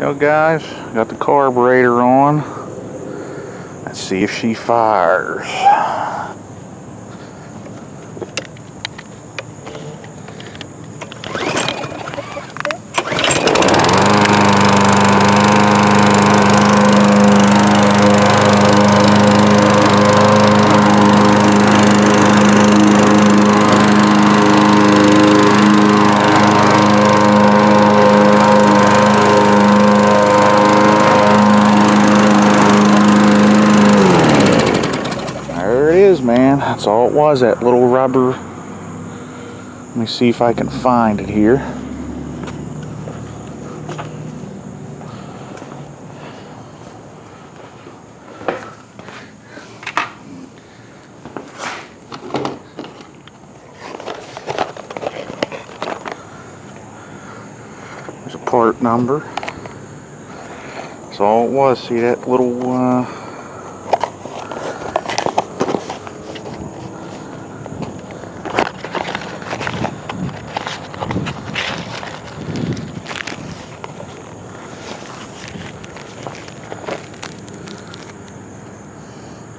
Well, guys, got the carburetor on. Let's see if she fires. Man, that's all it was, that little rubber. Let me see if I can find it here. There's a part number. That's all it was. See that little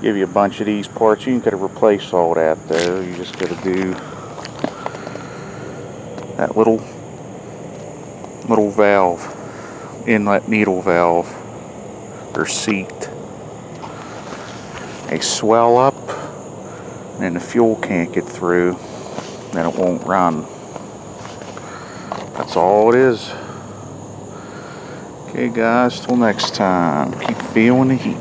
give you a bunch of these parts. You can replace all that there. You just gotta do that little valve, inlet needle valve or seat. They swell up and then the fuel can't get through, then it won't run. That's all it is. Okay guys, till next time, keep feeling the heat.